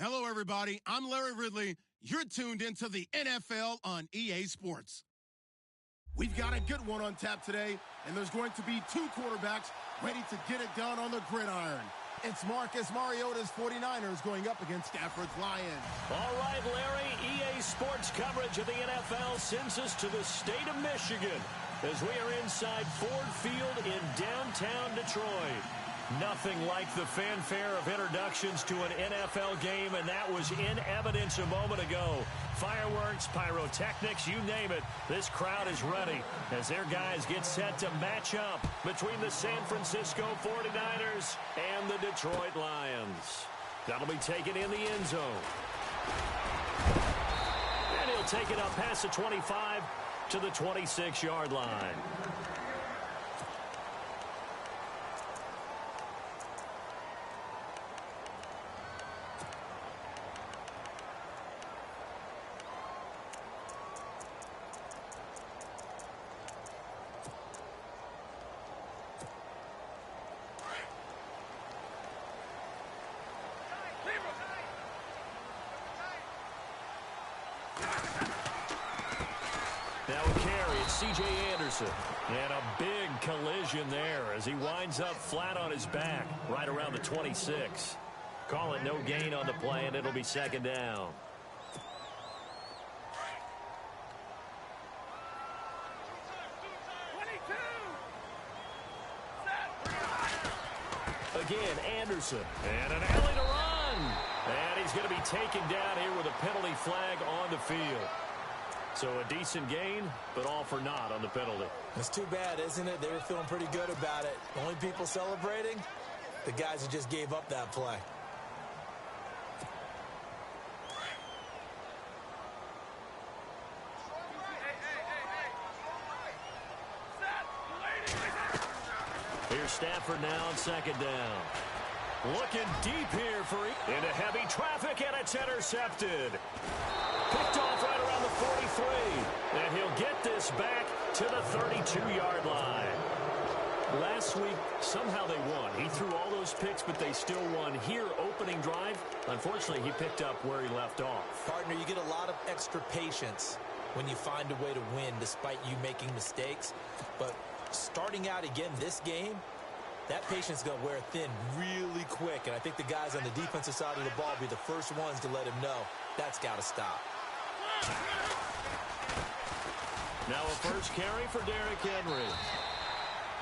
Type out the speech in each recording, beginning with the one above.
Hello, everybody. I'm Larry Ridley. You're tuned into the NFL on EA Sports. We've got a good one on tap today, and there's going to be two quarterbacks ready to get it done on the gridiron. It's Marcus Mariota's 49ers going up against Stafford's Lions. All right, Larry, EA Sports coverage of the NFL sends us to the state of Michigan as we are inside Ford Field in downtown Detroit. Nothing like the fanfare of introductions to an NFL game, and that was in evidence a moment ago. Fireworks, pyrotechnics, you name it. This crowd is ready as their guys get set to match up between the San Francisco 49ers and the Detroit Lions. That'll be taken in the end zone. And he'll take it up past the 25 to the 26-yard line. Now a carry, it's C.J. Anderson. And a big collision there as he winds up flat on his back right around the 26. Call it no gain on the play, and it'll be second down. Again, Anderson. And an alley to run. And he's going to be taken down here with a penalty flag on the field. So a decent gain, but all for naught on the penalty. It's too bad, isn't it? They were feeling pretty good about it. The only people celebrating, the guys who just gave up that play. Here's Stafford now on second down. Looking deep here for into heavy traffic, and it's intercepted. Picked off right around the 43. And he'll get this back to the 32-yard line. Last week, somehow they won. He threw all those picks, but they still won. Here, opening drive, unfortunately, he picked up where he left off. Partner, you get a lot of extra patience when you find a way to win despite you making mistakes. But starting out again this game, that patience is going to wear thin really quick. And I think the guys on the defensive side of the ball will be the first ones to let him know that's got to stop. Now a first carry for Derrick Henry.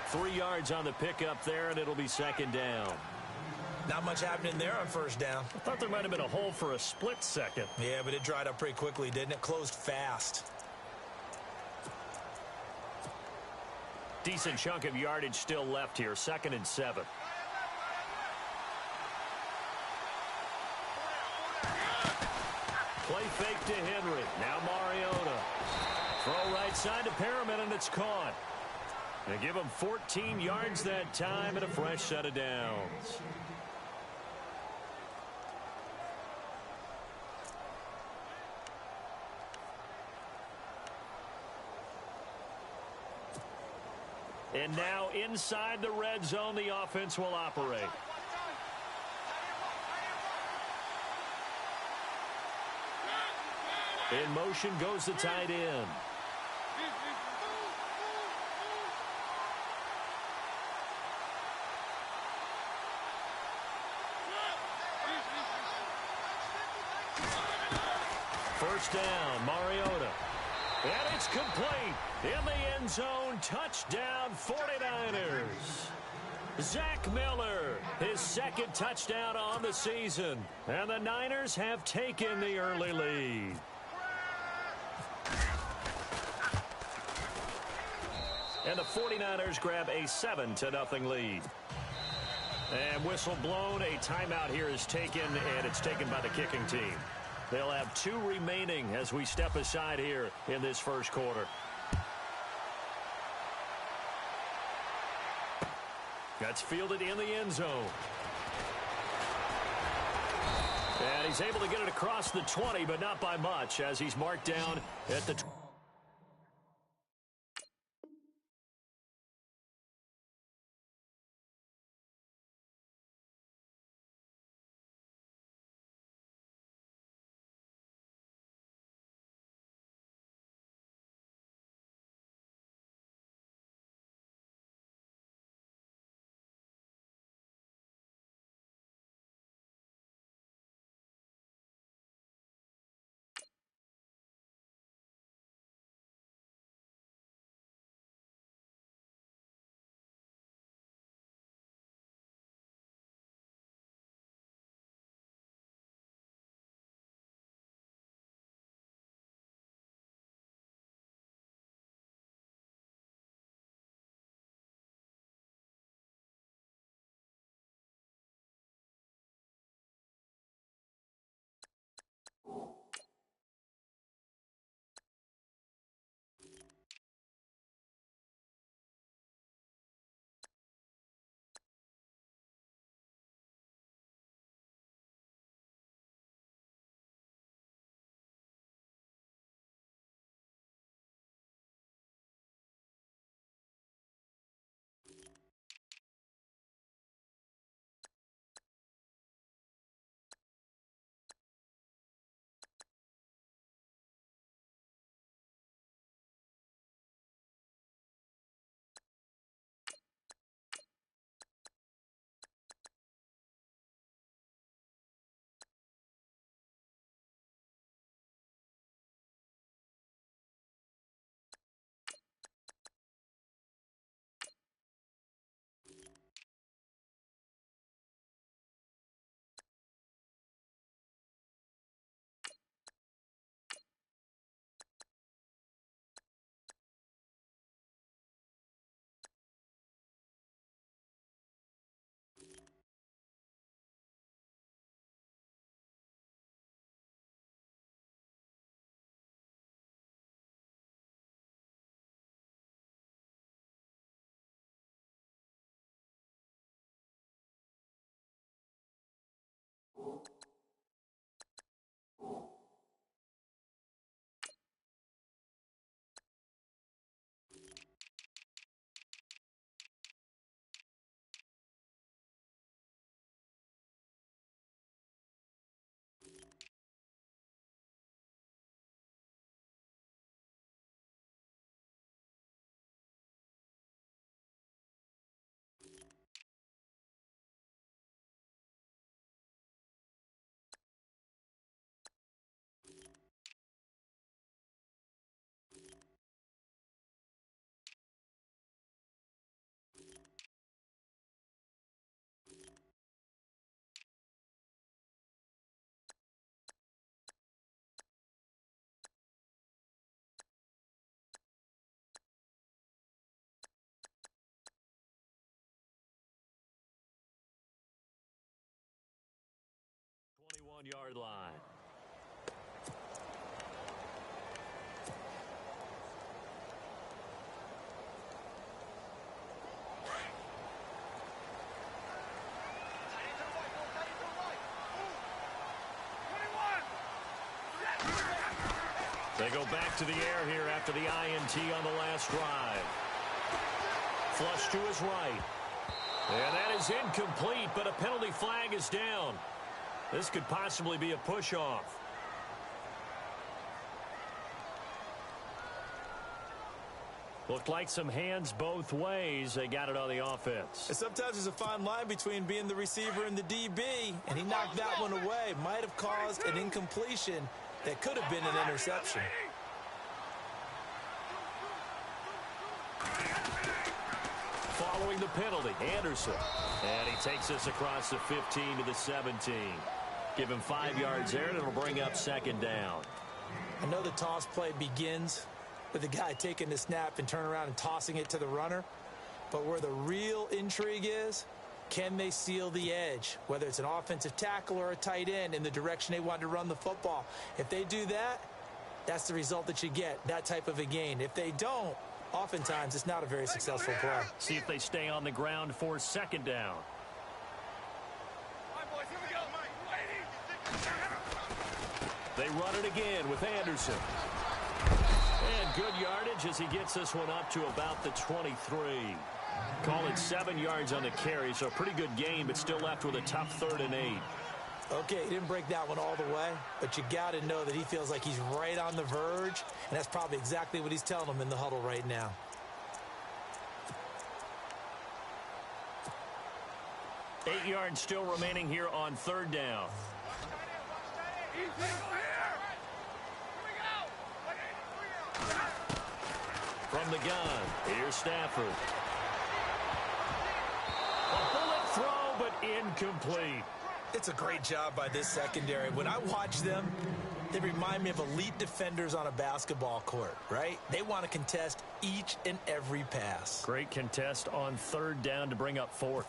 3 yards on the pickup there, and it'll be second down. Not much happening there on first down. I thought there might have been a hole for a split second. Yeah, but it dried up pretty quickly, didn't it? Closed fast. Decent chunk of yardage still left here. 2nd and 7. Play fake to Henry. Now Mariota. Throw right side to Perriman, and it's caught. They give him 14 yards that time and a fresh set of downs. And now inside the red zone, the offense will operate. In motion goes the tight end. First down, Mariota. And it's complete. In the end zone, touchdown 49ers. Zach Miller, his second touchdown on the season. And the Niners have taken the early lead. And the 49ers grab a 7-0 lead. And whistle blown, a timeout here is taken, and it's taken by the kicking team. They'll have 2 remaining as we step aside here in this first quarter. That's fielded in the end zone. And he's able to get it across the 20, but not by much, as he's marked down at the 20. Yard line. They go back to the air here after the INT on the last drive. Flush to his right. And that is incomplete, but a penalty flag is down. This could possibly be a push-off. Looked like some hands both ways. They got it on the offense. And sometimes there's a fine line between being the receiver and the DB, and he knocked that one away. Might have caused an incompletion that could have been an interception. Following the penalty, Anderson. And he takes this across the 15 to the 17. Give him 5 yards there, and it'll bring up second down. I know the toss play begins with the guy taking the snap and turn around and tossing it to the runner. But where the real intrigue is, can they seal the edge? Whether it's an offensive tackle or a tight end in the direction they want to run the football. If they do that, that's the result that you get, that type of a gain. If they don't, oftentimes it's not a very successful play. See if they stay on the ground for second down. They run it again with Anderson. And good yardage as he gets this one up to about the 23. Call it 7 yards on the carry, so a pretty good gain, but still left with a tough 3rd and 8. Okay, he didn't break that one all the way, but you got to know that he feels like he's right on the verge, and that's probably exactly what he's telling them in the huddle right now. Eight yards still remaining here on 3rd down. From the gun, here's Stafford. A bullet throw, but incomplete. It's a great job by this secondary. When I watch them, they remind me of elite defenders on a basketball court, right? They want to contest each and every pass. Great contest on 3rd down to bring up 4th.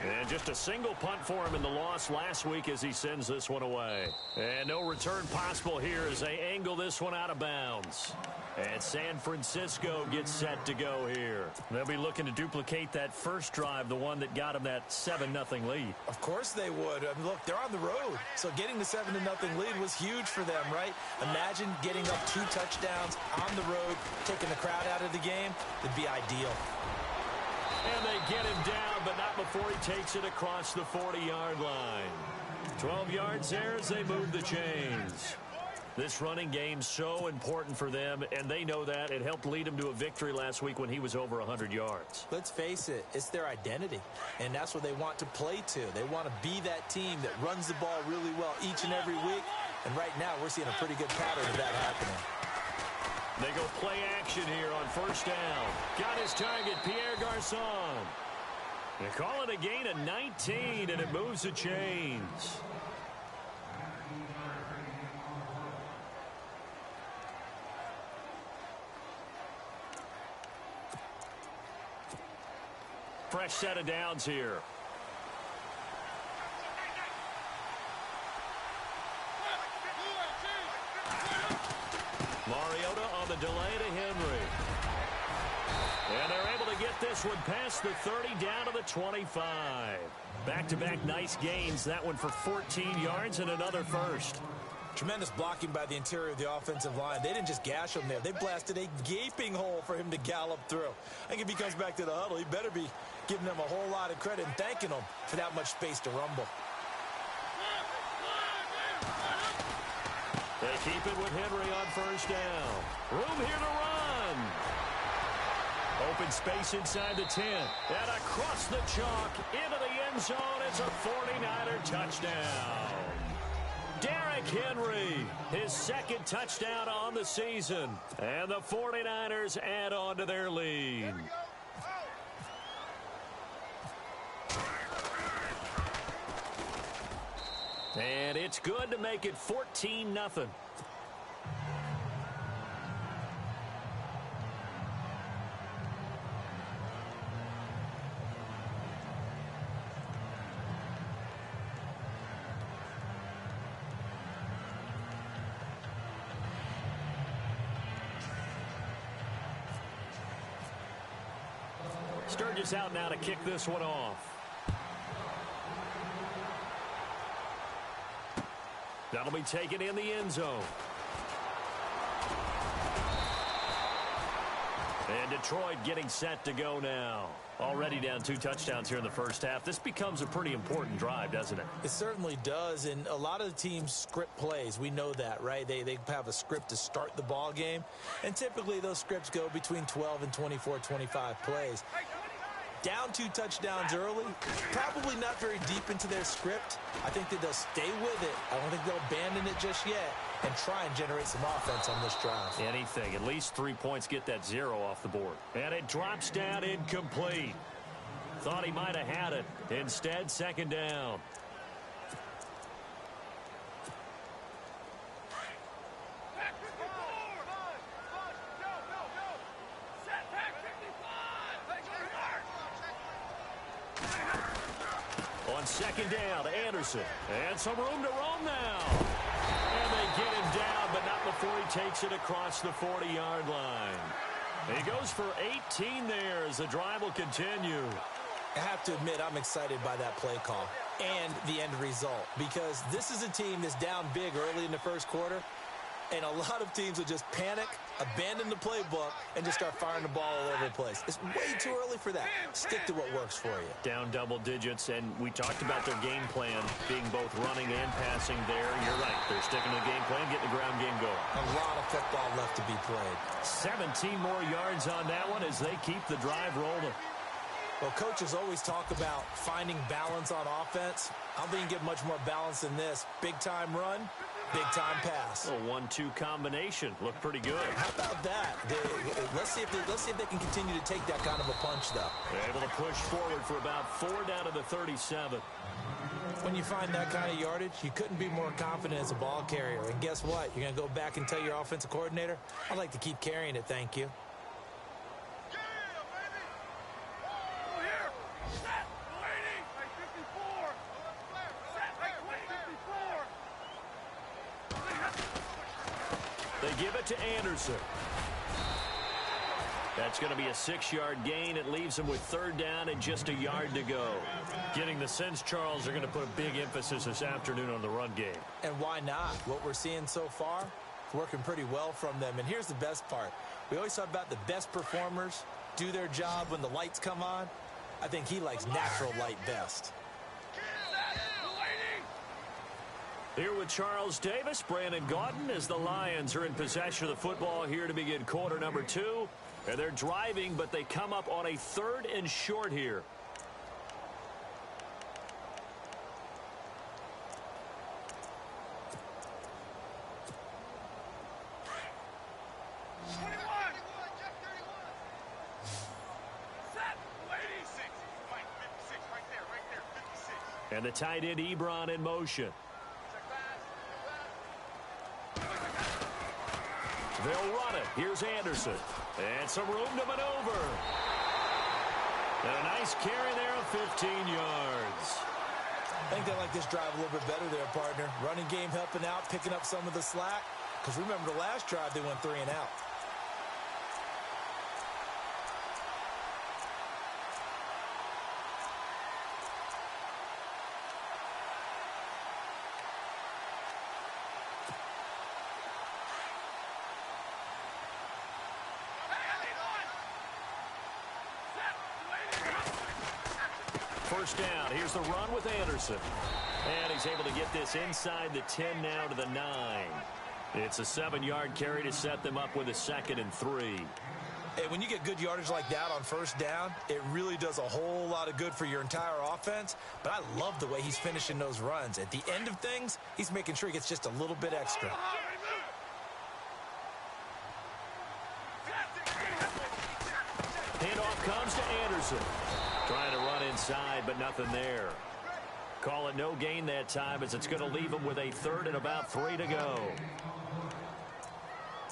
And just a single punt for him in the loss last week as he sends this one away. And no return possible here as they angle this one out of bounds. And San Francisco gets set to go here. They'll be looking to duplicate that first drive, the one that got them that 7-0 lead. Of course they would. I mean, look, they're on the road. So getting the 7-0 lead was huge for them, right? Imagine getting up 2 touchdowns on the road, taking the crowd out of the game. It'd be ideal. And they get him down, but not before he takes it across the 40-yard line. 12 yards there as they move the chains. This running game's so important for them, and they know that. It helped lead him to a victory last week when he was over 100 yards. Let's face it, it's their identity, and that's what they want to play to. They want to be that team that runs the ball really well each and every week, and right now we're seeing a pretty good pattern of that happening. They go play action here on 1st down. Got his target, Pierre Garçon. They call it a gain of 19, and it moves the chains. Fresh set of downs here. Mariota on the delay to Henry. And they're able to get this one past the 30 down to the 25. Back-to-back nice gains. That one for 14 yards and another first. Tremendous blocking by the interior of the offensive line. They didn't just gash him there. They blasted a gaping hole for him to gallop through. I think if he comes back to the huddle, he better be giving them a whole lot of credit and thanking them for that much space to rumble. They keep it with Henry on first down. Room here to run. Open space inside the 10. And across the chalk into the end zone. It's a 49er touchdown. Derrick Henry, his second touchdown on the season. And the 49ers add on to their lead. And it's good to make it 14-0. Sturgis out now to kick this one off. That'll be taken in the end zone. And Detroit getting set to go now. Already down 2 touchdowns here in the first half. This becomes a pretty important drive, doesn't it? It certainly does, and a lot of the teams script plays. We know that, right? They have a script to start the ball game, and typically those scripts go between 12 and 24, 25 plays. Down 2 touchdowns early, probably not very deep into their script. I think that they'll stay with it. I don't think they'll abandon it just yet and try and generate some offense on this drive. Anything. At least 3 points, get that 0 off the board. And it drops down incomplete. Thought he might have had it. Instead, second down. On second down, Anderson. And some room to roam now. And they get him down, but not before he takes it across the 40-yard line. He goes for 18 there as the drive will continue. I have to admit, I'm excited by that play call and the end result, because this is a team that's down big early in the first quarter, and a lot of teams will just panic, abandon the playbook, and just start firing the ball all over the place. It's way too early for that. Stick to what works for you. Down double digits, and we talked about their game plan being both running and passing there. You're right. They're sticking to the game plan, getting the ground game going. A lot of football left to be played. 17 more yards on that one as they keep the drive rolling. Well, coaches always talk about finding balance on offense. I don't think you get much more balance than this. Big-time run, big-time pass. A 1-2 combination. Looked pretty good. How about that? Let's see if they can continue to take that kind of a punch, though. They're able to push forward for about 4 down to the 37. When you find that kind of yardage, you couldn't be more confident as a ball carrier. And guess what? You're going to go back and tell your offensive coordinator, I'd like to keep carrying it, thank you. They give it to Anderson. That's going to be a 6-yard gain. It leaves them with 3rd down and just a yard to go. Getting the sense, Charles, they're going to put a big emphasis this afternoon on the run game. And why not? What we're seeing so far is working pretty well from them. And here's the best part. We always talk about the best performers do their job when the lights come on. I think he likes natural light best. Here with Charles Davis, Brandon Gaudin, as the Lions are in possession of the football here to begin quarter number 2. And they're driving, but they come up on a 3rd and short here. And the tight end Ebron in motion. They'll run it. Here's Anderson. And some room to maneuver. And a nice carry there of 15 yards. I think they like this drive a little bit better there, partner. Running game helping out, picking up some of the slack. Because remember, the last drive they went 3 and out. first down. Here's the run with Anderson. And he's able to get this inside the 10 now to the 9. It's a 7-yard carry to set them up with a 2nd and 3. Hey, when you get good yardage like that on first down, it really does a whole lot of good for your entire offense. But I love the way he's finishing those runs. At the end of things, he's making sure he gets just a little bit extra. Handoff comes to Anderson. Trying to run inside, but nothing there. Call it no gain that time as it's going to leave him with a 3rd and about 3 to go.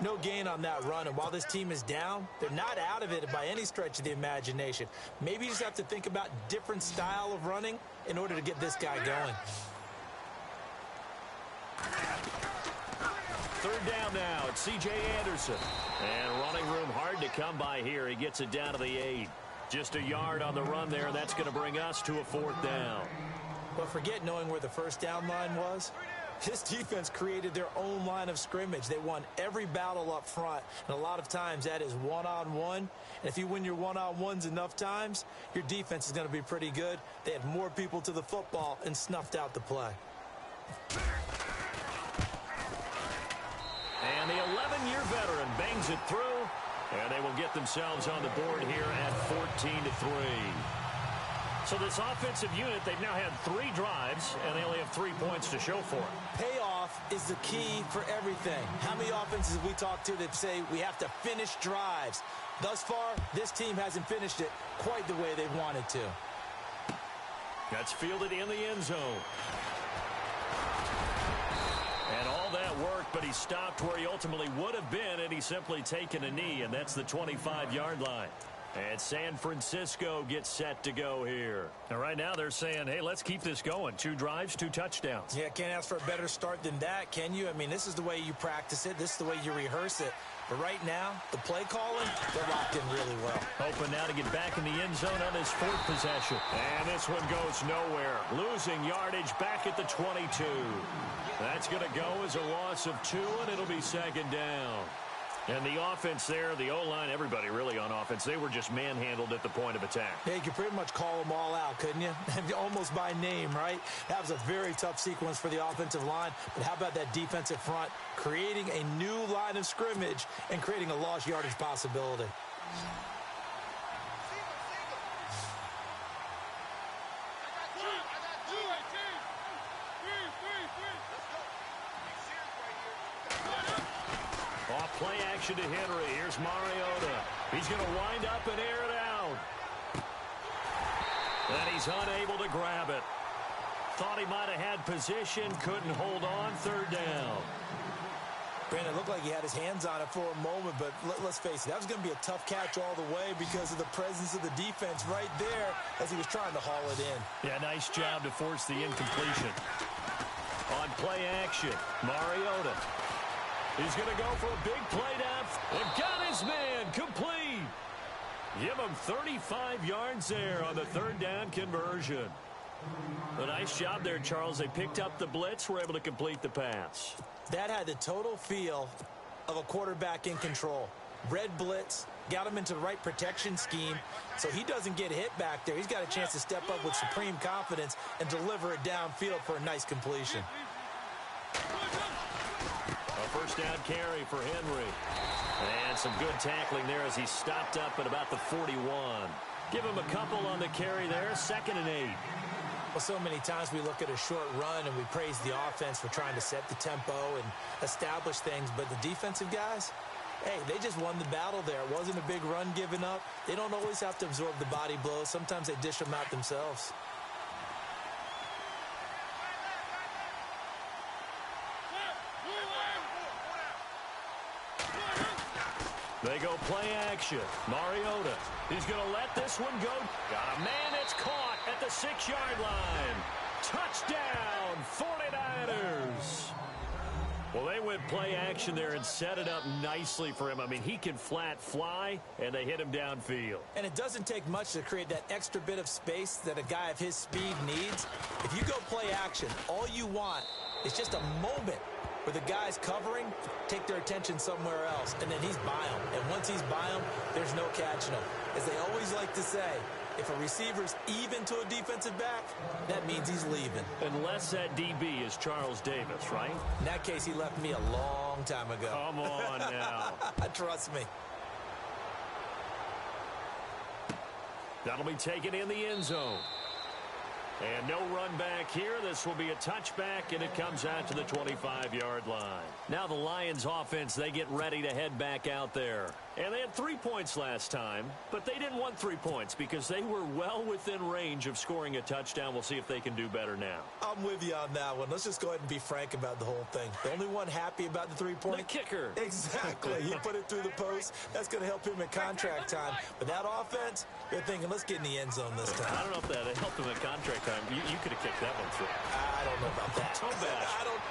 No gain on that run, and while this team is down, they're not out of it by any stretch of the imagination. Maybe you just have to think about different style of running in order to get this guy going. 3rd down now. It's C.J. Anderson. And running room hard to come by here. He gets it down to the 8. Just a yard on the run there, and that's going to bring us to a 4th down. But forget knowing where the first down line was. This defense created their own line of scrimmage. They won every battle up front, and a lot of times that is one-on-one. And if you win your one-on-ones enough times, your defense is going to be pretty good. They had more people to the football and snuffed out the play. And the 11-year veteran bangs it through, and they will get themselves on the board here at 14-3. So this offensive unit, they've now had 3 drives, and they only have 3 points to show for it. Payoff is the key for everything. How many offenses have we talked to that say we have to finish drives? Thus far, this team hasn't finished it quite the way they wanted to. That's fielded in the end zone. And all that work, but he stopped where he ultimately would have been, and he's simply taken a knee, and that's the 25-yard line. And San Francisco gets set to go here. And right now they're saying, hey, let's keep this going. 2 drives, 2 touchdowns. Yeah, can't ask for a better start than that, can you? I mean, this is the way you practice it. This is the way you rehearse it. But right now, the play calling, they're locked in really well. Hoping now to get back in the end zone on his 4th possession. And this one goes nowhere. Losing yardage back at the 22. That's going to go as a loss of 2, and it'll be 2nd down. And the offense there, the O-line, everybody really on offense, they were just manhandled at the point of attack. Yeah, you could pretty much call them all out, couldn't you? Almost by name, right? That was a very tough sequence for the offensive line. But how about that defensive front creating a new line of scrimmage and creating a lost yardage possibility? Play action to Henry. Here's Mariota. He's going to wind up and air it out. And he's unable to grab it. Thought he might have had position. Couldn't hold on. 3rd down. Brandon, it looked like he had his hands on it for a moment, but let's face it, that was going to be a tough catch all the way because of the presence of the defense right there as he was trying to haul it in. Yeah, nice job to force the incompletion. On play action, Mariota. He's going to go for a big play down. And got his man complete. Give him 35 yards there on the 3rd down conversion. A nice job there, Charles. They picked up the blitz, were able to complete the pass. That had the total feel of a quarterback in control. Red blitz, got him into the right protection scheme, so he doesn't get hit back there. He's got a chance to step up with supreme confidence and deliver it downfield for a nice completion. A 1st down carry for Henry. And some good tackling there as he stopped up at about the 41. Give him a couple on the carry there. 2nd and 8. Well, so many times we look at a short run and we praise the offense for trying to set the tempo and establish things. But the defensive guys, hey, they just won the battle there. It wasn't a big run given up. They don't always have to absorb the body blows. Sometimes they dish them out themselves. They go play action. Mariota. He's going to let this one go. Got a man that's caught at the 6-yard line. Touchdown, 49ers. Well, they went play action there and set it up nicely for him. I mean, he can flat fly, and they hit him downfield. And it doesn't take much to create that extra bit of space that a guy of his speed needs. If you go play action, all you want is just a moment where the guys covering take their attention somewhere else, and then he's by him. And once he's by him, there's no catching him. As they always like to say, If a receiver's even to a defensive back, that means he's leaving. Unless that DB is Charles Davis, right? In that case, he left me a long time ago. Come on now. Trust me. That'll be taken in the end zone. And no run back here. This will be a touchback, and it comes out to the 25-yard line. Now the Lions offense, they get ready to head back out there. And they had 3 points last time, but they didn't want 3 points because they were well within range of scoring a touchdown. We'll see if they can do better now. I'm with you on that one. Let's just go ahead and be frank about the whole thing. The only one happy about the 3-point? The kicker. Exactly. He put it through the post. That's going to help him in contract time. But that offense, they're thinking, let's get in the end zone this time. I don't know if that helped him in contract time. You could have kicked that one through. I don't know about that.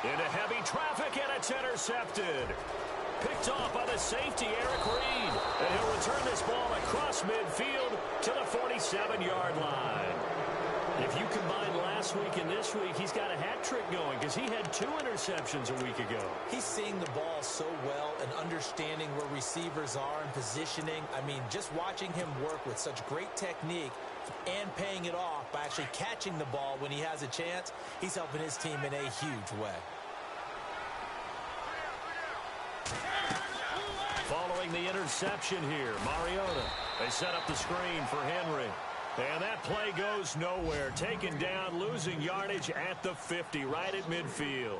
Into heavy traffic, and it's intercepted. Picked off by the safety, Eric Reed. And he'll return this ball across midfield to the 47-yard line. If you combine last week and this week, he's got a hat trick going because he had 2 interceptions a week ago. He's seeing the ball so well and understanding where receivers are and positioning. I mean, just watching him work with such great technique and paying it off by actually catching the ball when he has a chance, he's helping his team in a huge way. Following the interception here, Mariota. They set up the screen for Henry. And that play goes nowhere. Taken down, losing yardage at the 50, right at midfield.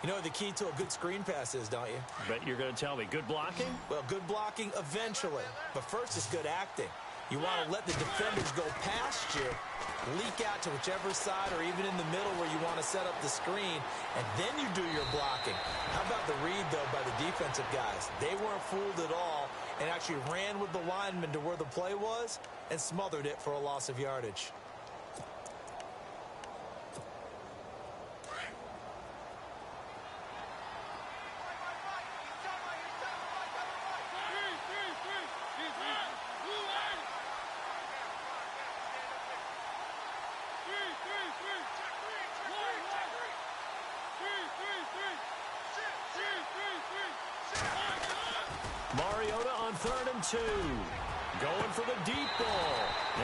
You know what the key to a good screen pass is, don't you? Bet you're going to tell me. Good blocking? Well, good blocking eventually. But first, it's good acting. You want to let the defenders go past you, leak out to whichever side or even in the middle where you want to set up the screen, and then you do your blocking. How about the read, though, by the defensive guys? They weren't fooled at all and actually ran with the lineman to where the play was and smothered it for a loss of yardage. Mariota on 3rd and 2. Going for the deep ball.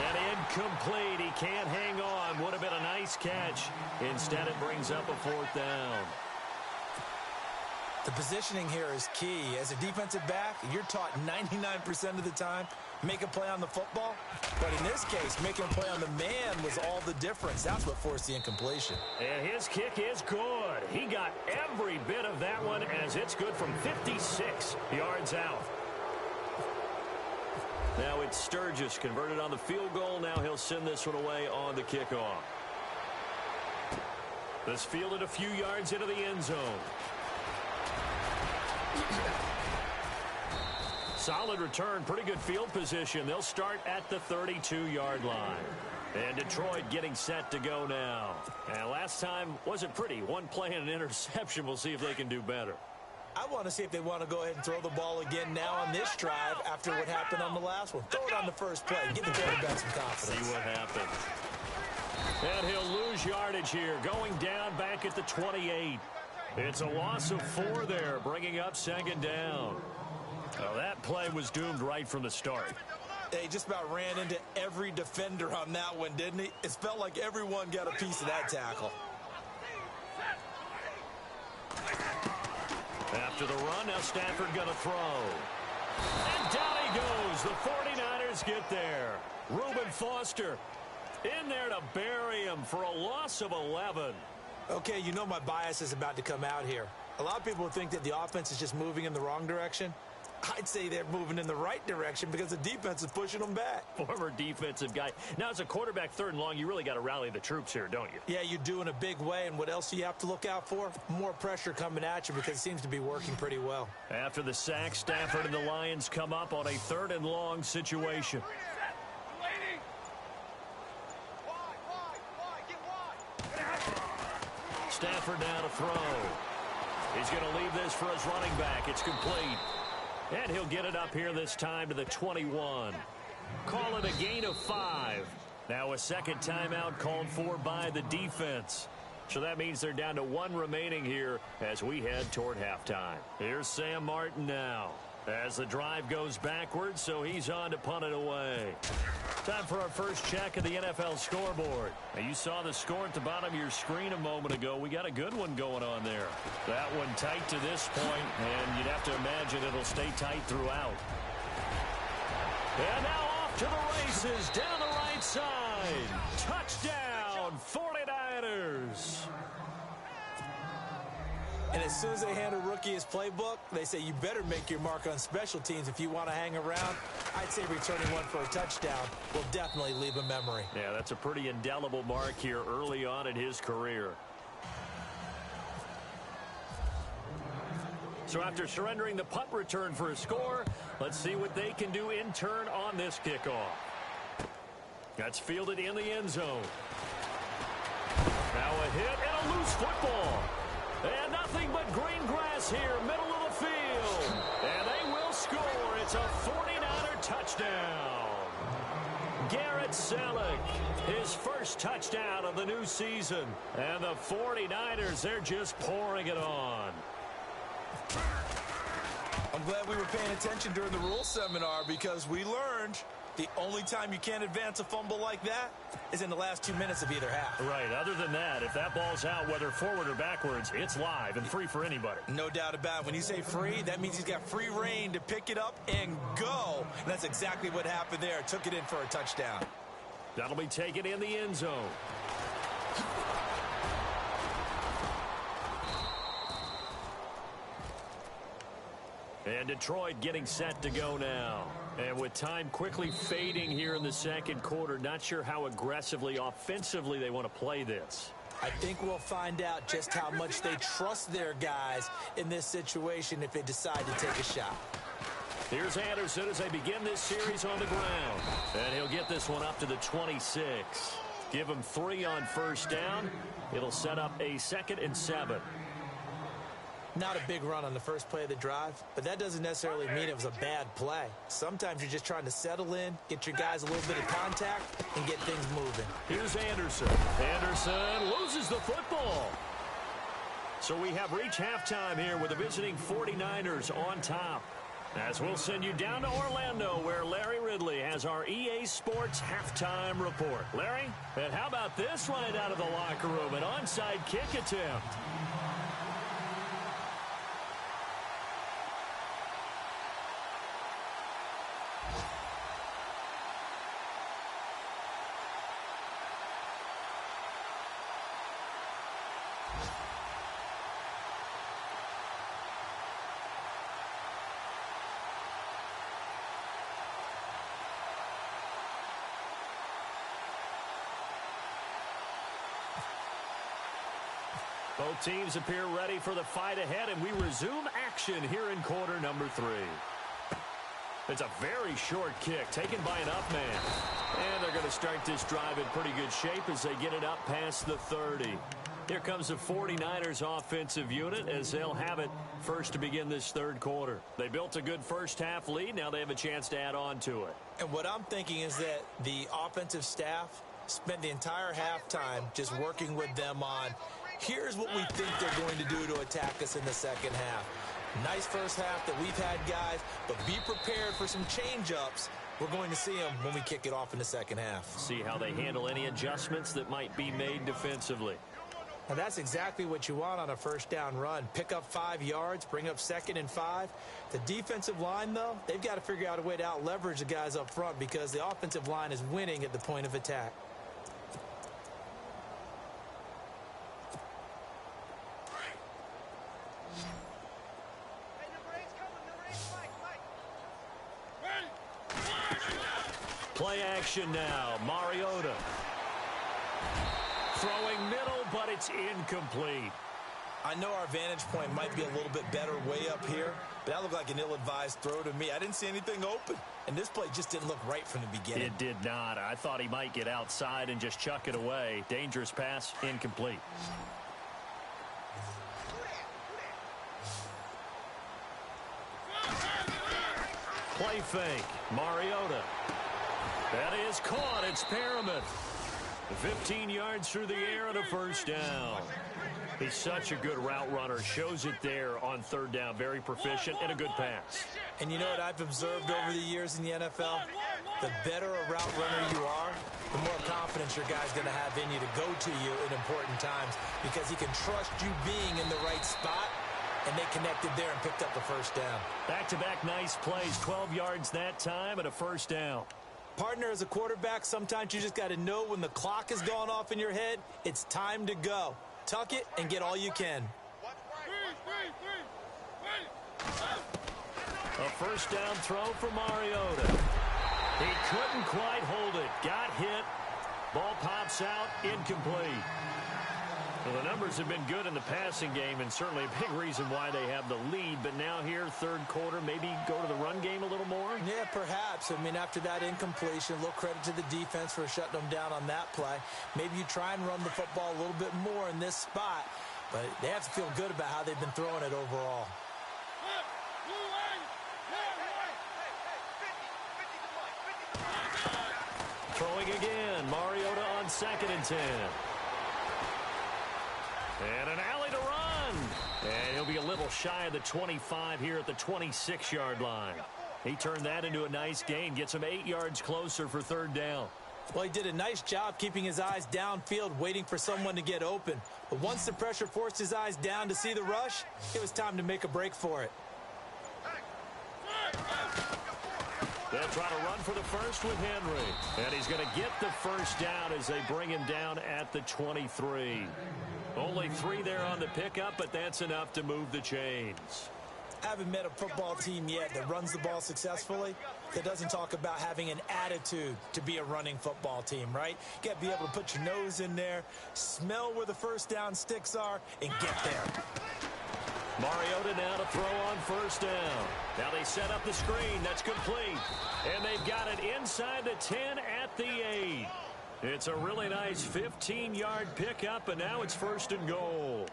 And incomplete. He can't hang on. Would have been a nice catch. Instead, it brings up a 4th down. The positioning here is key. As a defensive back, you're taught 99% of the time, make a play on the football. But in this case, making a play on the man was all the difference. That's what forced the incompletion. And his kick is good. He got every bit of that one as it's good from 56 yards out. Now it's Sturgis converted on the field goal. Now he'll send this one away on the kickoff. This fielded a few yards into the end zone. Solid return, pretty good field position. They'll start at the 32-yard line. And Detroit getting set to go now. And last time wasn't pretty. One play and an interception. We'll see if they can do better. I want to see if they want to go ahead and throw the ball again now on this drive after what happened on the last one. Throw it on the first play. Give the quarterback some confidence. See what happens. And he'll lose yardage here. Going down back at the 28. It's a loss of 4 there, bringing up 2nd down. Well, that play was doomed right from the start. He just about ran into every defender on that one, didn't he? It felt like everyone got a piece of that tackle. After the run, now Stafford going to throw. And down he goes. The 49ers get there. Reuben Foster in there to bury him for a loss of 11. Okay, you know my bias is about to come out here. A lot of people think that the offense is just moving in the wrong direction. I'd say they're moving in the right direction because the defense is pushing them back. Former defensive guy. Now, as a quarterback 3rd and long, you really got to rally the troops here, don't you? Yeah, you do in a big way. And what else do you have to look out for? More pressure coming at you because it seems to be working pretty well. After the sack, Stafford and the Lions come up on a 3rd and long situation. Stafford now to throw. He's going to leave this for his running back. It's complete. And he'll get it up here this time to the 21. Call it a gain of 5. Now a second timeout called for by the defense. So that means they're down to 1 remaining here as we head toward halftime. Here's Sam Martin now. As the drive goes backwards, so he's on to punt it away. Time for our first check of the NFL scoreboard. Now, you saw the score at the bottom of your screen a moment ago. We got a good one going on there. That one tight to this point, and you'd have to imagine it'll stay tight throughout. And now off to the races, down the right side. Touchdown, 49ers. And as soon as they hand a rookie his playbook, they say you better make your mark on special teams if you want to hang around. I'd say returning one for a touchdown will definitely leave a memory. Yeah, that's a pretty indelible mark here early on in his career. So after surrendering the punt return for a score, let's see what they can do in turn on this kickoff. That's fielded in the end zone. Now a hit and a loose football. And nothing but green grass here, middle of the field. And they will score. It's a 49er touchdown. Garrett Selleck, his first touchdown of the new season. And the 49ers, they're just pouring it on. I'm glad we were paying attention during the rules seminar because we learned the only time you can't advance a fumble like that is in the last 2 minutes of either half. Right. Other than that, if that ball's out, whether forward or backwards, it's live and free for anybody. No doubt about it. When you say free, that means he's got free reign to pick it up and go. And that's exactly what happened there. Took it in for a touchdown. That'll be taken in the end zone. And Detroit getting set to go now. And with time quickly fading here in the second quarter, not sure how aggressively, offensively they want to play this. I think we'll find out just how much they trust their guys in this situation if they decide to take a shot. Here's Anderson as they begin this series on the ground. And he'll get this one up to the 26. Give him 3 on first down. It'll set up a 2nd and 7. Not a big run on the first play of the drive, but that doesn't necessarily mean it was a bad play. Sometimes you're just trying to settle in, get your guys a little bit of contact, and get things moving. Here's Anderson. Anderson loses the football. So we have reached halftime here with the visiting 49ers on top. As we'll send you down to Orlando, where Larry Ridley has our EA Sports halftime report. Larry, and how about this right out of the locker room? An onside kick attempt. Both teams appear ready for the fight ahead, and we resume action here in quarter number 3. It's a very short kick taken by an up man. And they're going to start this drive in pretty good shape as they get it up past the 30. Here comes the 49ers offensive unit as they'll have it first to begin this third quarter. They built a good first half lead. Now they have a chance to add on to it. And what I'm thinking is that the offensive staff spent the entire halftime just working with them on here's what we think they're going to do to attack us in the second half. Nice first half that we've had, guys, but be prepared for some change-ups. We're going to see them when we kick it off in the second half. See how they handle any adjustments that might be made defensively. Now that's exactly what you want on a first down run. Pick up 5 yards, bring up 2nd and 5. The defensive line, though, they've got to figure out a way to out-leverage the guys up front because the offensive line is winning at the point of attack. Play action now. Mariota. Throwing middle, but it's incomplete. I know our vantage point might be a little bit better way up here, but that looked like an ill-advised throw to me. I didn't see anything open, and this play just didn't look right from the beginning. It did not. I thought he might get outside and just chuck it away. Dangerous pass, incomplete. Play fake. Mariota. That is caught. It's Perriman. 15 yards through the air and a first down. He's such a good route runner. Shows it there on third down. Very proficient and a good pass. And you know what I've observed over the years in the NFL? The better a route runner you are, the more confidence your guy's going to have in you to go to you in important times because he can trust you being in the right spot, and they connected there and picked up the first down. Back-to-back nice plays, 12 yards that time and a first down. Partner, as a quarterback, sometimes you just got to know when the clock has gone off in your head, it's time to go. Tuck it and get all you can. A first down throw for Mariota. He couldn't quite hold it. Got hit. Ball pops out. Incomplete. Well, the numbers have been good in the passing game and certainly a big reason why they have the lead. But now here, third quarter, maybe go to the run game a little more? Yeah, perhaps. I mean, after that incompletion, a little credit to the defense for shutting them down on that play. Maybe you try and run the football a little bit more in this spot. But they have to feel good about how they've been throwing it overall. Throwing again. Mariota on 2nd and 10. And an alley to run. And he'll be a little shy of the 25 here at the 26-yard line. He turned that into a nice gain. Gets him 8 yards closer for third down. Well, he did a nice job keeping his eyes downfield, waiting for someone to get open. But once the pressure forced his eyes down to see the rush, it was time to make a break for it. They'll try to run for the first with Henry. And he's going to get the first down as they bring him down at the 23. Only 3 there on the pickup, but that's enough to move the chains. I haven't met a football team yet that runs the ball successfully that doesn't talk about having an attitude to be a running football team, right? You got to be able to put your nose in there, smell where the first down sticks are, and get there. Mariota now to throw on first down. Now they set up the screen. That's complete. And they've got it inside the 10 at the 8. It's a really nice 15-yard pickup, and now it's 1st and goal.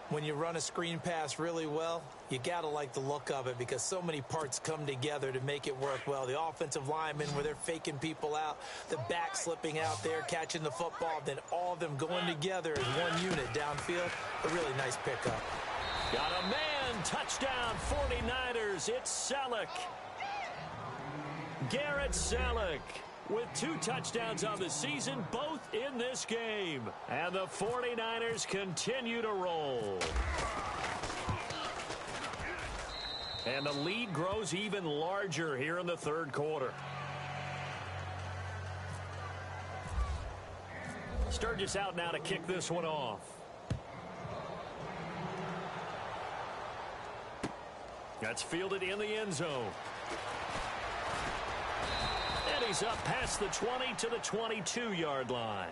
When you run a screen pass really well, you got to like the look of it because so many parts come together to make it work well. The offensive linemen where they're faking people out, the back slipping out there, catching the football, then all of them going together as one unit downfield. A really nice pickup. Got a man. Touchdown, 49ers. It's Selleck. Garrett Selleck with 2 touchdowns on the season, both in this game. And the 49ers continue to roll. And the lead grows even larger here in the third quarter. Sturgis out now to kick this one off. That's fielded in the end zone. And he's up past the 20 to the 22-yard line.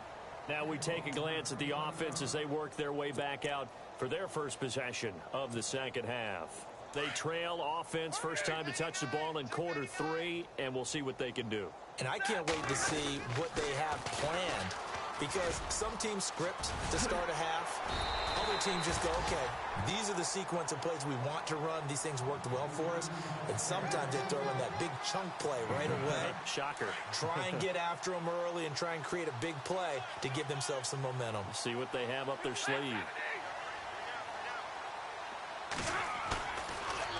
Now we take a glance at the offense as they work their way back out for their first possession of the second half. They trail offense, first time to touch the ball in quarter 3, and we'll see what they can do. And I can't wait to see what they have planned because some teams script to start a half. Other teams just go, okay, these are the sequence of plays we want to run. These things worked well for us. And sometimes they throw in that big chunk play right away. Shocker. Try and get after them early and try and create a big play to give themselves some momentum. See what they have up their sleeve.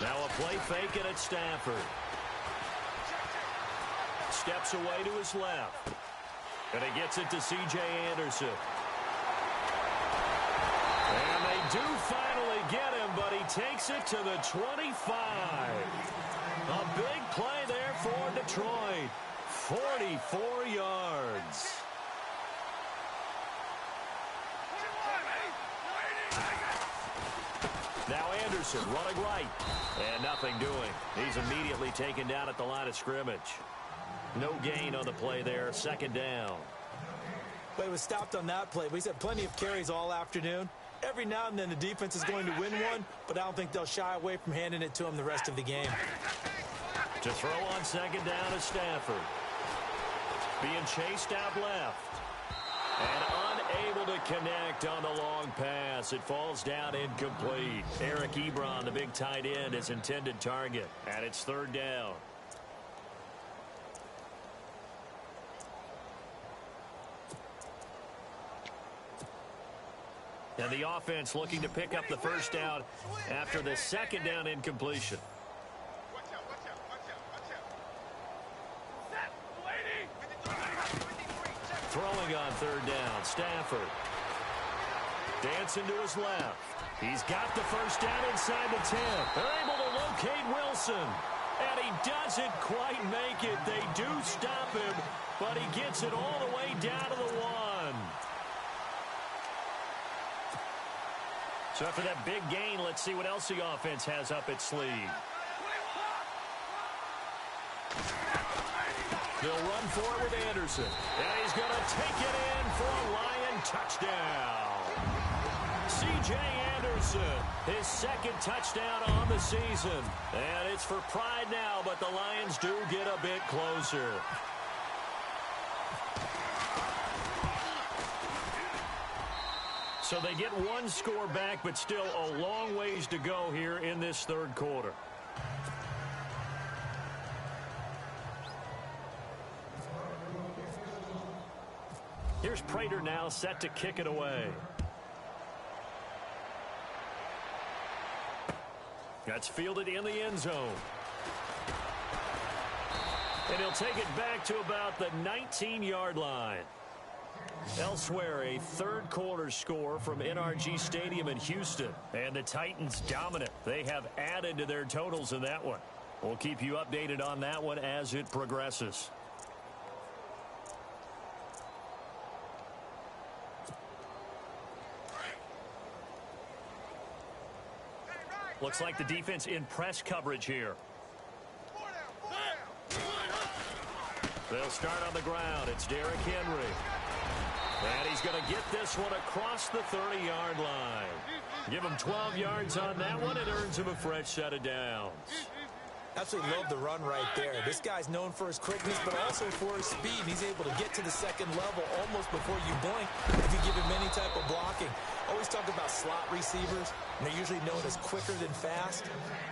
Now a play fake it at Stafford. Steps away to his left. And he gets it to C.J. Anderson. And they do finally get him, but he takes it to the 25. A big play there for Detroit. 44 yards. Now Anderson running right. And nothing doing. He's immediately taken down at the line of scrimmage. No gain on the play there. Second down. Well, he was stopped on that play, but he's had plenty of carries all afternoon. Every now and then the defense is going to win one, but I don't think they'll shy away from handing it to him the rest of the game. To throw on second down is Stafford. Being chased out left. And unable to connect on the long pass. It falls down incomplete. Eric Ebron, the big tight end, his intended target. And it's third down. And the offense looking to pick up the first down after the second down incompletion. Throwing on third down, Stafford. Dancing to his left. He's got the first down inside the 10. They're able to locate Wilson. And he doesn't quite make it. They do stop him, but he gets it all the way down to the 1. So after that big gain, let's see what else the offense has up its sleeve. They'll run for it with Anderson. And he's going to take it in for a Lion touchdown. C.J. Anderson, his second touchdown on the season. And it's for pride now, but the Lions do get a bit closer. So they get one score back, but still a long ways to go here in this third quarter. Here's Prater now set to kick it away. That's fielded in the end zone. And he'll take it back to about the 19-yard line. Elsewhere, a third quarter score from NRG Stadium in Houston. And the Titans dominant. They have added to their totals in that one. We'll keep you updated on that one as it progresses. Looks like the defense in press coverage here. They'll start on the ground. It's Derrick Henry. And he's going to get this one across the 30-yard line. Give him 12 yards on that one. It earns him a fresh set of downs. Absolutely love the run right there. This guy's known for his quickness, but also for his speed. He's able to get to the second level almost before you blink if you give him any type of blocking. Always talk about slot receivers, and they're usually known as quicker than fast.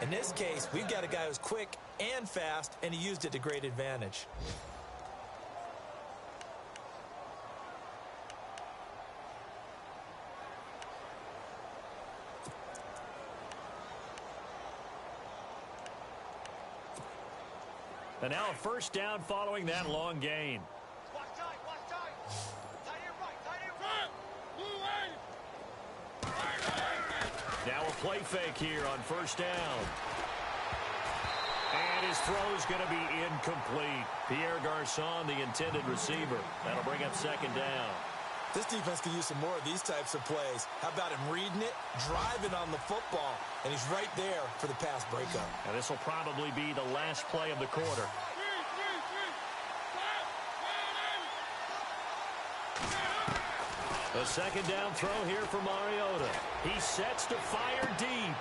In this case, we've got a guy who's quick and fast, and he used it to great advantage. And now a first down following that long gain. Now a play fake here on first down. And his throw's going to be incomplete. Pierre Garçon, the intended receiver. That'll bring up second down. This defense could use some more of these types of plays. How about him reading it, driving on the football, and he's right there for the pass breakup. Now this will probably be the last play of the quarter. A second down throw here for Mariota. He sets to fire deep.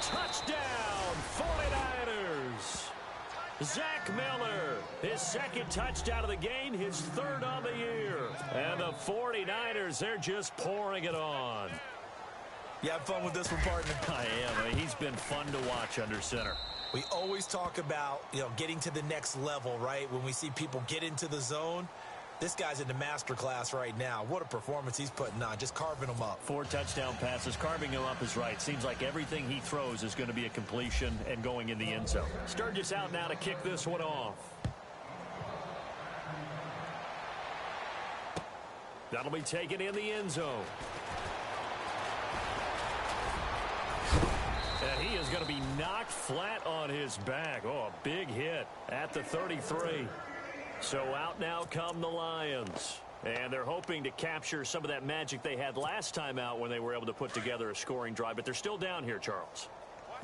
Touchdown, 49ers. Zach Miller, his second touchdown of the game, his third on the year. And the 49ers, they're just pouring it on. You have fun with this one, partner? I am. I mean, he's been fun to watch under center. We always talk about, getting to the next level, right? When we see people get into the zone. This guy's in the master class right now. What a performance he's putting on, just carving them up. 4 touchdown passes. Carving him up is right. Seems like everything he throws is going to be a completion and going in the end zone. Sturgis out now to kick this one off. That'll be taken in the end zone. And he is going to be knocked flat on his back. Oh, a big hit at the 33. So out now come the Lions. And they're hoping to capture some of that magic they had last time out when they were able to put together a scoring drive. But they're still down here, Charles.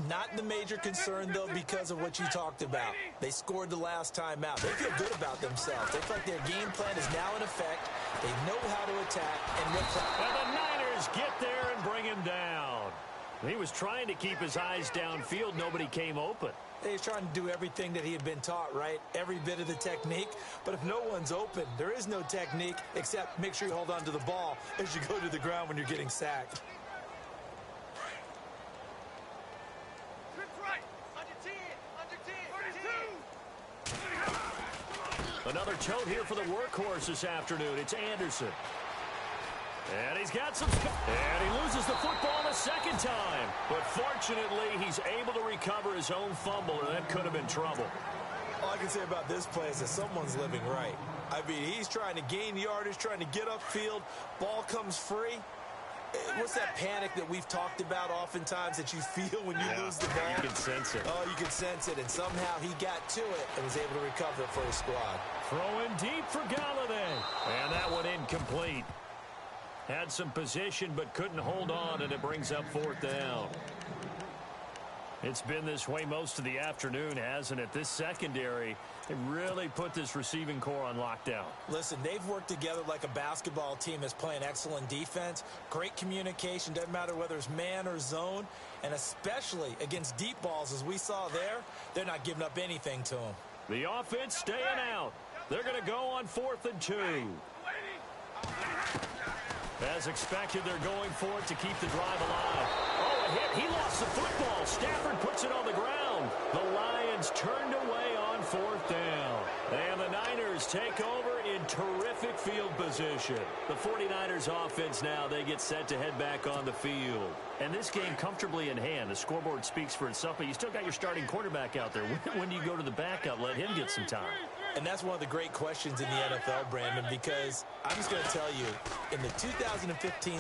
Not the major concern, though, because of what you talked about. They scored the last time out. They feel good about themselves. They feel like their game plan is now in effect. They know how to attack. And the Niners get there and bring him down. He was trying to keep his eyes downfield. Nobody came open. He's trying to do everything that he had been taught, right? Every bit of the technique. But if no one's open, there is no technique except make sure you hold on to the ball as you go to the ground when you're getting sacked. Another tote here for the workhorse this afternoon. It's Anderson. And he's got some and he loses the football the second time. But fortunately, he's able to recover his own fumble, or that could have been trouble. All I can say about this play is that someone's living right. I mean, he's trying to gain yardage, trying to get upfield. Ball comes free. What's that panic that we've talked about oftentimes that you feel when you lose the ball? You can sense it. Oh, you can sense it. And somehow he got to it and was able to recover it for his squad. Throwing deep for Galladay. And that one incomplete. Had some position but couldn't hold on, and it brings up fourth down. It's been this way most of the afternoon, hasn't it? This secondary, it really put this receiving core on lockdown. Listen, they've worked together like a basketball team that's playing excellent defense. Great communication, doesn't matter whether it's man or zone. And especially against deep balls, as we saw there, they're not giving up anything to them. The offense staying out. They're going to go on 4th and 2. As expected, they're going for it to keep the drive alive. Oh, a hit. He lost the football. Stafford puts it on the ground. The Lions turned away on 4th down. And the Niners take over in terrific field position. The 49ers offense now, they get set to head back on the field. And this game comfortably in hand. The scoreboard speaks for itself, but you still got your starting quarterback out there. When do you go to the backup? Let him get some time. And that's one of the great questions in the NFL, Brandon, because I'm just going to tell you, in the 2015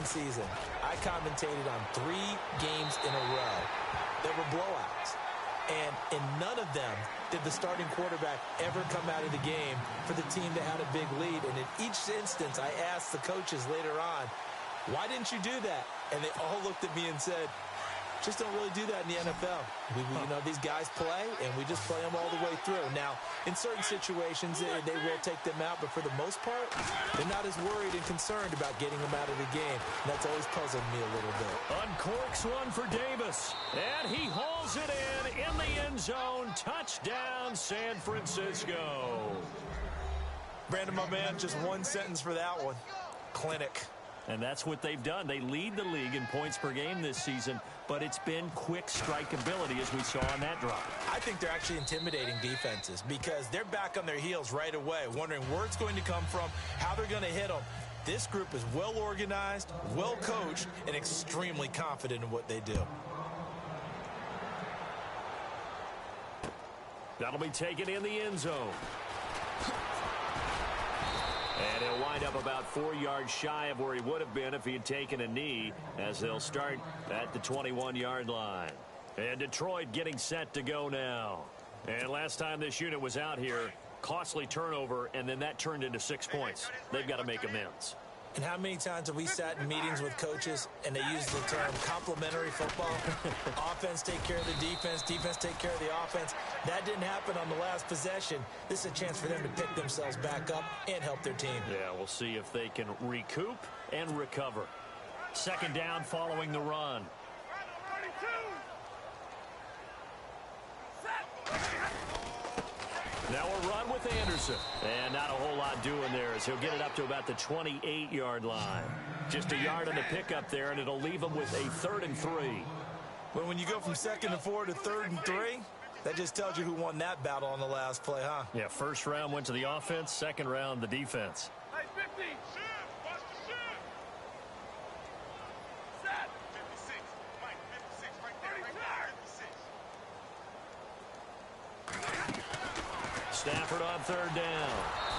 season, I commentated on 3 games in a row. There were blowouts. And in none of them did the starting quarterback ever come out of the game for the team that had a big lead. And in each instance, I asked the coaches later on, why didn't you do that? And they all looked at me and said, just don't really do that in the NFL. You know, these guys play, and we just play them all the way through. Now, in certain situations, they will take them out, but for the most part, they're not as worried and concerned about getting them out of the game. And that's always puzzled me a little bit. Uncorks one for Davis, and he hauls it in the end zone. Touchdown, San Francisco. Brandon, my man, just one sentence for that one. Clinic. And that's what they've done. They lead the league in points per game this season, but it's been quick strike ability as we saw on that drive. I think they're actually intimidating defenses because they're back on their heels right away, wondering where it's going to come from, how they're going to hit them. This group is well organized, well coached, and extremely confident in what they do. That'll be taken in the end zone. And he'll wind up about 4 yards shy of where he would have been if he had taken a knee, as they'll start at the 21-yard line. And Detroit getting set to go now. And last time this unit was out here, costly turnover, and then that turned into 6 points. They've got to make amends. And how many times have we sat in meetings with coaches and they use the term complementary football? Offense take care of the defense, defense take care of the offense. That didn't happen on the last possession. This is a chance for them to pick themselves back up and help their team. Yeah, we'll see if they can recoup and recover. Second down following the run. Now a run with Anderson. And not a whole lot doing there as he'll get it up to about the 28-yard line. Just a yard on the pickup there, and it'll leave him with a 3rd and 3. Well, when you go from 2nd and 4 to 3rd and 3, that just tells you who won that battle on the last play, huh? Yeah, first round went to the offense, second round the defense. Hey, 50. Watch the shoot. Set. 56. Mike, 56 right there. Right there. 56. Stafford on 3rd down.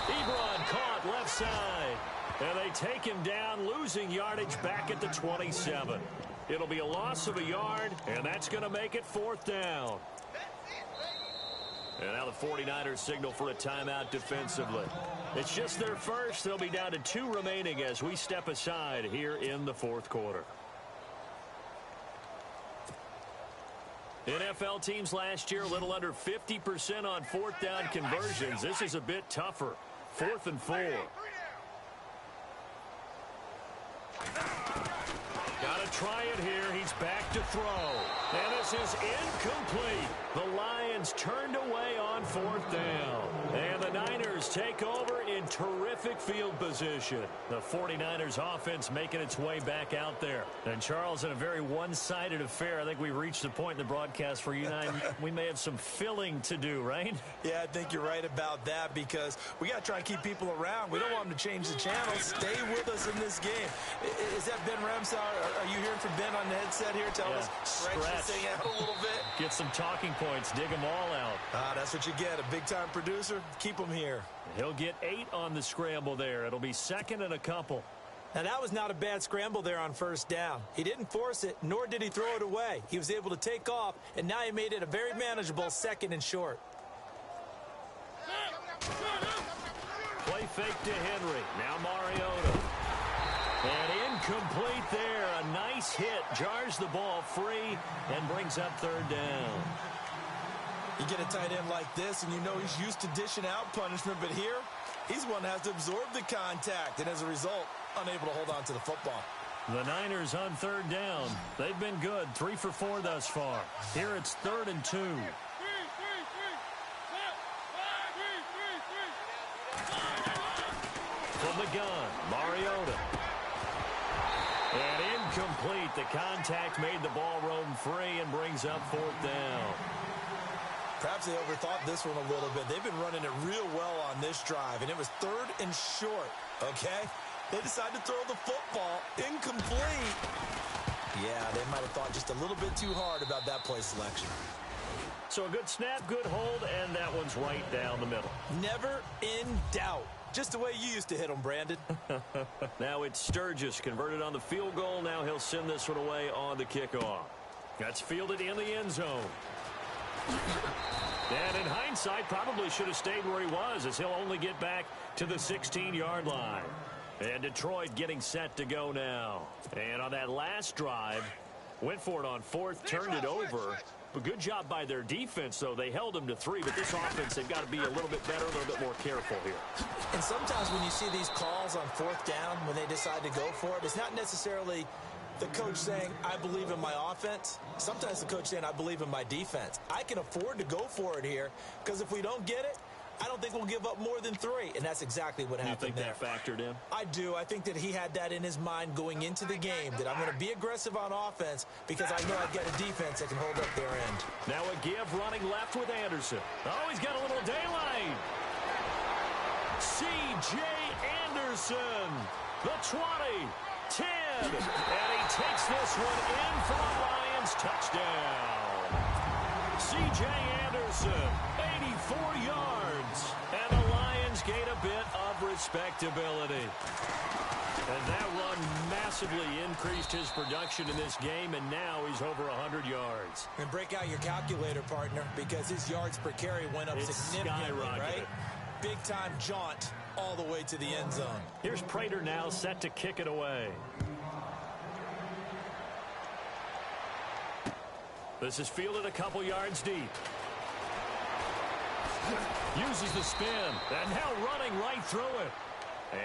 Ebron caught left side. And they take him down, losing yardage back at the 27. It'll be a loss of a yard, and that's going to make it 4th down. And now the 49ers signal for a timeout defensively. It's just their first. They'll be down to 2 remaining as we step aside here in the 4th quarter. NFL teams last year a little under 50% on 4th down conversions. This is a bit tougher. 4th and 4. Got to try it here. He's back to throw. And this is incomplete. The Lions turned away on 4th down. And the Niners take over in terrific Terrific field position. The 49ers offense making its way back out there. And Charles, in a very one-sided affair, I think we reached the point in the broadcast where you and I, we may have some filling to do, right? Yeah, I think you're right about that because we got to try and keep people around. We don't want them to change the channel. Stay with us in this game. Is that Ben Ramsey? Are you hearing from Ben on the headset here? Tell us. Stretch this thing out a little bit. Get some talking points. Dig them all out. That's what you get. A big-time producer. Keep them here. He'll get 8 on the scramble there. It'll be second and a couple. Now, that was not a bad scramble there on first down. He didn't force it, nor did he throw it away. He was able to take off, and now he made it a very manageable second and short. Play fake to Henry. Now Mariota. And incomplete there. A nice hit. Jars the ball free and brings up third down. You get a tight end like this, and you know he's used to dishing out punishment, but here, he's one that has to absorb the contact, and as a result, unable to hold on to the football. The Niners on third down. They've been good. 3 for 4 thus far. Here it's 3rd and 2. From the gun, Mariota. And incomplete. The contact made the ball roam free and brings up 4th down. Perhaps they overthought this one a little bit. They've been running it real well on this drive, and it was 3rd and short, okay? They decided to throw the football incomplete. Yeah, they might have thought just a little bit too hard about that play selection. So a good snap, good hold, and that one's right down the middle. Never in doubt. Just the way you used to hit them, Brandon. Now it's Sturgis converted on the field goal. Now he'll send this one away on the kickoff. That's fielded in the end zone. And in hindsight, probably should have stayed where he was, as he'll only get back to the 16-yard line. And Detroit getting set to go now. And on that last drive, went for it on 4th, turned it over. A good job by their defense, though. They held them to 3, but this offense, they've got to be a little bit better, a little bit more careful here. And sometimes when you see these calls on 4th down, when they decide to go for it, it's not necessarily the coach saying, I believe in my offense. Sometimes the coach saying, I believe in my defense. I can afford to go for it here, because if we don't get it, I don't think we'll give up more than 3, and that's exactly what happened there. You think that factored in? I do. I think that he had that in his mind going into the game, that I'm going to be aggressive on offense because I know I've got a defense that can hold up their end. Now a give running left with Anderson. Oh, he's got a little daylight. C.J. Anderson, the 20, 10, and he takes this one in for a Lions touchdown. C.J. Anderson, 84 yards, and the Lions gain a bit of respectability. And that run massively increased his production in this game, and now he's over 100 yards. And break out your calculator, partner, because his yards per carry went up significantly, right? Big-time jaunt all the way to the end zone. Here's Prater now set to kick it away. This is fielded a couple yards deep. Uses the spin, and now running right through it.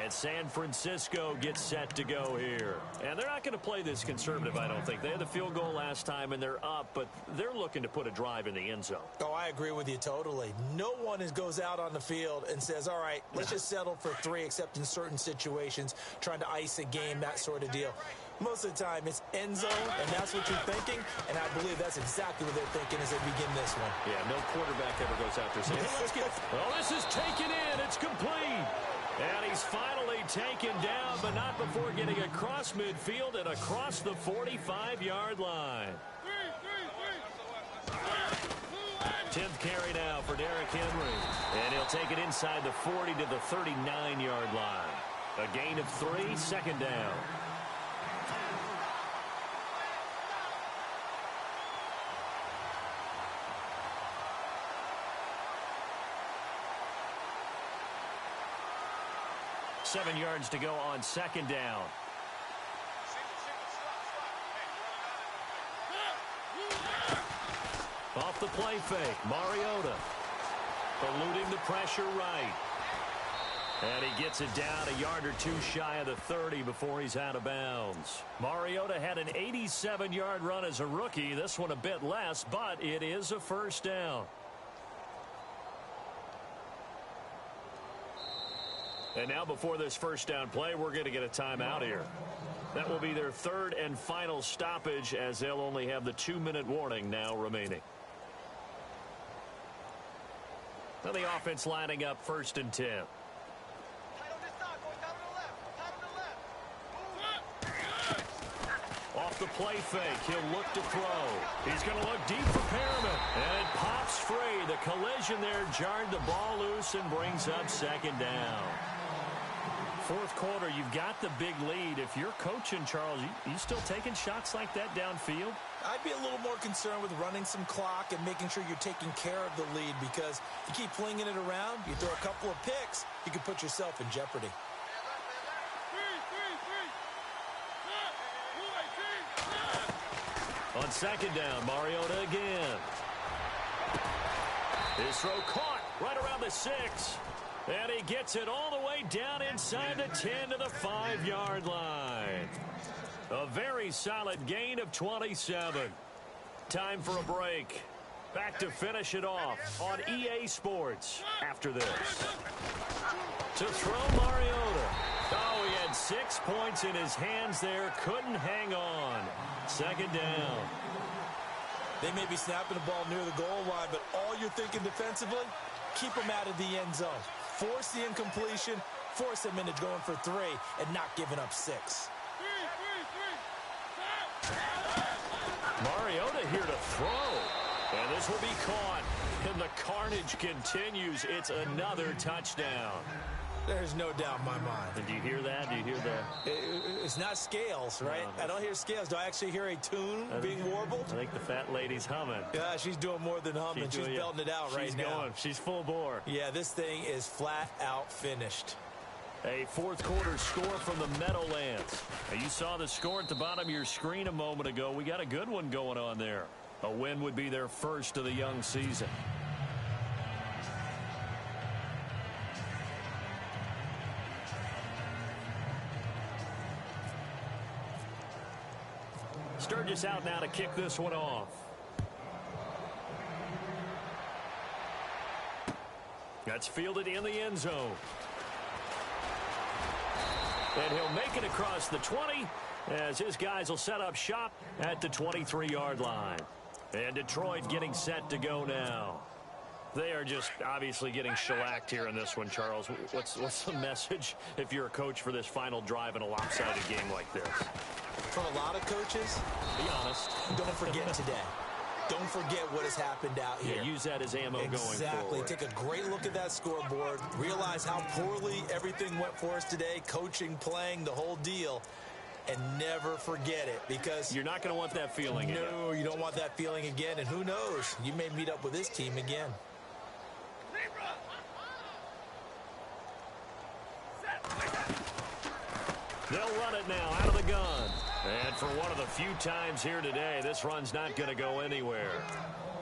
And San Francisco gets set to go here. And they're not going to play this conservative, I don't think. They had the field goal last time, and they're up, but they're looking to put a drive in the end zone. Oh, I agree with you totally. No one goes out on the field and says, all right, let's just settle for 3, except in certain situations, trying to ice a game, that sort of deal. Most of the time, it's end zone, and that's what you're thinking, and I believe that's exactly what they're thinking as they begin this one. Yeah, no quarterback ever goes out there saying, hey, let's get... Well, this is taken in. It's complete. And he's finally taken down, but not before getting across midfield and across the 45-yard line. 10th carry now for Derrick Henry. And he'll take it inside the 40 to the 39-yard line. A gain of 3, 2nd down. Seven yards to go on 2nd down. Off the play fake, Mariota eluding the pressure right. And he gets it down a yard or 2 shy of the 30 before he's out of bounds. Mariota had an 87-yard run as a rookie. This one a bit less, but it is a 1st down. And now before this first down play, we're going to get a timeout here. That will be their third and final stoppage, as they'll only have the 2-minute warning now remaining. Now the offense lining up 1st and 10. Off the play fake, he'll look to throw. He's going to look deep for Perriman. And it pops free. The collision there jarred the ball loose and brings up 2nd down. 4th quarter, you've got the big lead. If you're coaching, Charles, you still taking shots like that downfield? I'd be a little more concerned with running some clock and making sure you're taking care of the lead, because if you keep flinging it around, you throw a couple of picks, you can put yourself in jeopardy. On 2nd down, Mariota again. His throw caught right around the 6. And he gets it all the way down inside the 10 to the 5-yard line. A very solid gain of 27. Time for a break. Back to finish it off on EA Sports after this. To throw Mariota. Oh, he had 6 points in his hands there. Couldn't hang on. 2nd down. They may be snapping the ball near the goal line, but all you're thinking defensively, keep them out of the end zone. Force the incompletion, force them into going for 3, and not giving up 6. Mariota here to throw. And this will be caught. And the carnage continues. It's another touchdown. There's no doubt in my mind. And do you hear that? Do you hear that? It's not scales, right? No. I don't hear scales. Do I actually hear a tune being warbled? I think the fat lady's humming. Yeah, she's doing more than humming. She's belting it out right now. She's going. She's full bore. Yeah, this thing is flat out finished. A 4th quarter score from the Meadowlands. Now, you saw the score at the bottom of your screen a moment ago. We got a good one going on there. A win would be their first of the young season. Sturgis out now to kick this one off. That's fielded in the end zone. And he'll make it across the 20 as his guys will set up shop at the 23-yard line. And Detroit getting set to go now. They are just obviously getting shellacked here in this one, Charles. What's the message if you're a coach for this final drive in a lopsided game like this? For a lot of coaches, be honest, don't forget today. Don't forget what has happened out here. Yeah, use that as ammo going forward. Exactly. Take a great look at that scoreboard. Realize how poorly everything went for us today. Coaching, playing, the whole deal. And never forget it, because you're not going to want that feeling again. No, you don't want that feeling again. And who knows? You may meet up with this team again. They'll run it now out of the gun. And for one of the few times here today, this run's not going to go anywhere.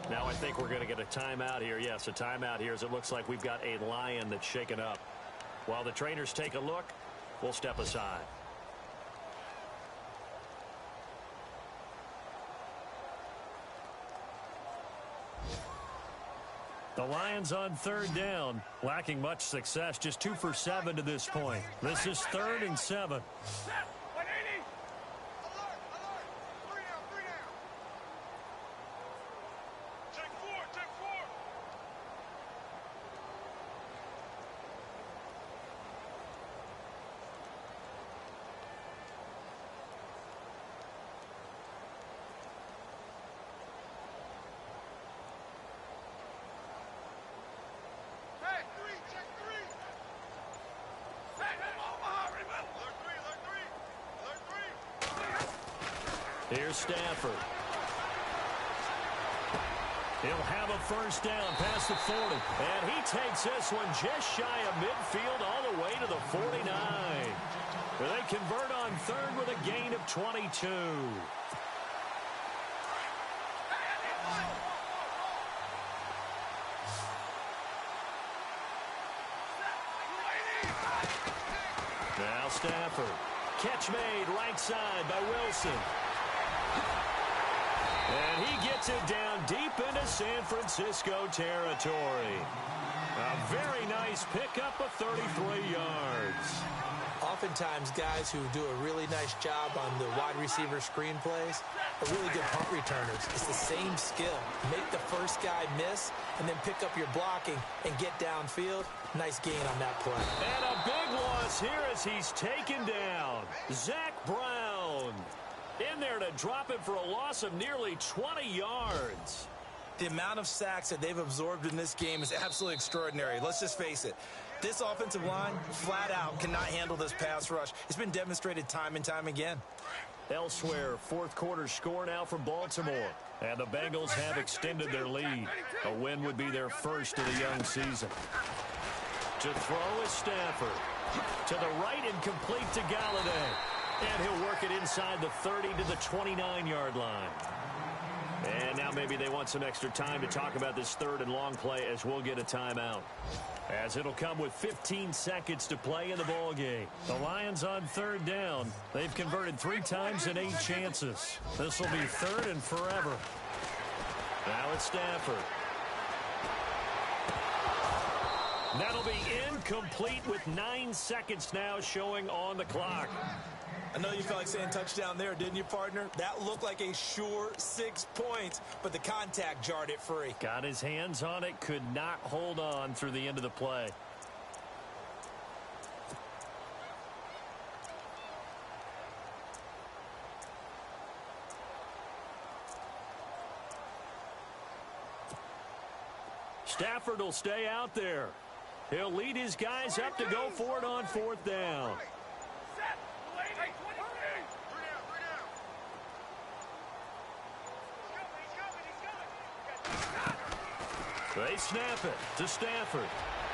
Now I think we're going to get a timeout here. Yes, a timeout here, as it looks like we've got a lion that's shaken up. While the trainers take a look, we'll step aside. The Lions on 3rd down, lacking much success, just 2 for 7 to this point. This is 3rd and 7. Here's Stafford. He'll have a 1st down past the 40. And he takes this one just shy of midfield all the way to the 49. Where they convert on 3rd with a gain of 22. Now Stafford. Catch made right side by Wilson. And he gets it down deep into San Francisco territory. A very nice pickup of 33 yards. Oftentimes, guys who do a really nice job on the wide receiver screen plays are really good punt returners. It's the same skill. Make the first guy miss, and then pick up your blocking and get downfield. Nice gain on that play. And a big loss here as he's taken down. Zach Brown in there to drop it for a loss of nearly 20 yards. The amount of sacks that they've absorbed in this game is absolutely extraordinary. Let's just face it. This offensive line, flat out, cannot handle this pass rush. It's been demonstrated time and time again. Elsewhere, fourth quarter score now from Baltimore. And the Bengals have extended their lead. A win would be their first of the young season. To throw is Stafford. To the right and complete to Galladay. And he'll work it inside the 30 to the 29-yard line. And now maybe they want some extra time to talk about this third and long play as we'll get a timeout. As it'll come with 15 seconds to play in the ballgame. The Lions on third down. They've converted 3 times in 8 chances. This will be third and forever. Now it's Stafford. That'll be incomplete with 9 seconds now showing on the clock. I know you felt like saying touchdown there, didn't you, partner? That looked like a sure 6 points, but the contact jarred it free. Got his hands on it, could not hold on through the end of the play. Stafford will stay out there. He'll lead his guys up to go for it on fourth down. They snap it to Stafford.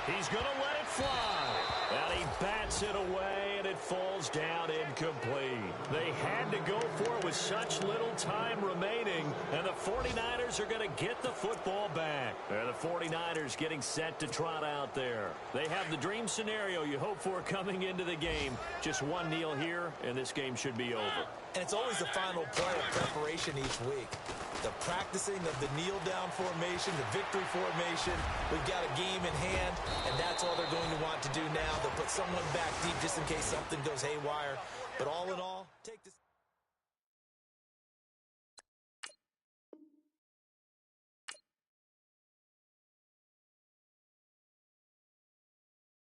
He's going to let it fly. And he bats it away, and it falls down incomplete. They had to go for it with such little time remaining, and the 49ers are going to get the football back. And the 49ers getting set to trot out there. They have the dream scenario you hope for coming into the game. Just one kneel here, and this game should be over. And it's always the final play of preparation each week. The practicing of the kneel-down formation, the victory formation. We've got a game in hand, and that's all they're going to want to do now. They'll put someone back deep just in case something goes haywire. But all in all, take this.